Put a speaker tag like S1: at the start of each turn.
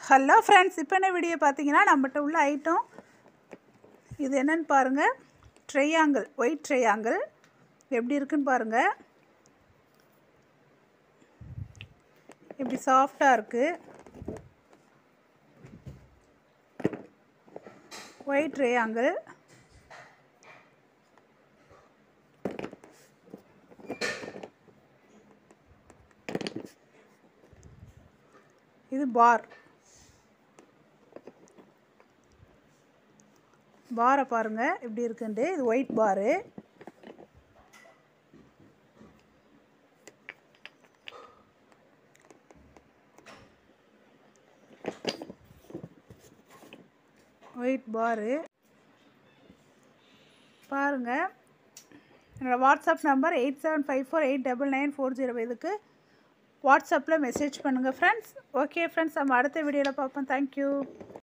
S1: Hello friends, இப்போ என்ன video பார்த்தீங்கன்னா நம்மகிட்ட உள்ள ஐட்டம் இது என்னன்னு பாருங்கள். ட்ரையாங்கிள், ஒயிட் ட்ரையாங்கிள் எப்படி இருக்குன்னு பாருங்கள். இப்படி சாஃப்டாக இருக்குது. ஒயிட் ட்ரையாங்கிள் இது பாரை பாருங்கள் எப்படி இருக்குன்ட்டு. இது ஒயிட் பாரு. ஒயிட் பாரு பாருங்கள். என்னோடய வாட்ஸ்அப் நம்பர் 8754899405. இதுக்கு வாட்ஸ்அப்பில் மெசேஜ் பண்ணுங்கள் ஃப்ரெண்ட்ஸ். ஓகே ஃப்ரெண்ட்ஸ், நம்ம அடுத்த வீடியோவில் பார்ப்போம். தேங்க்யூ.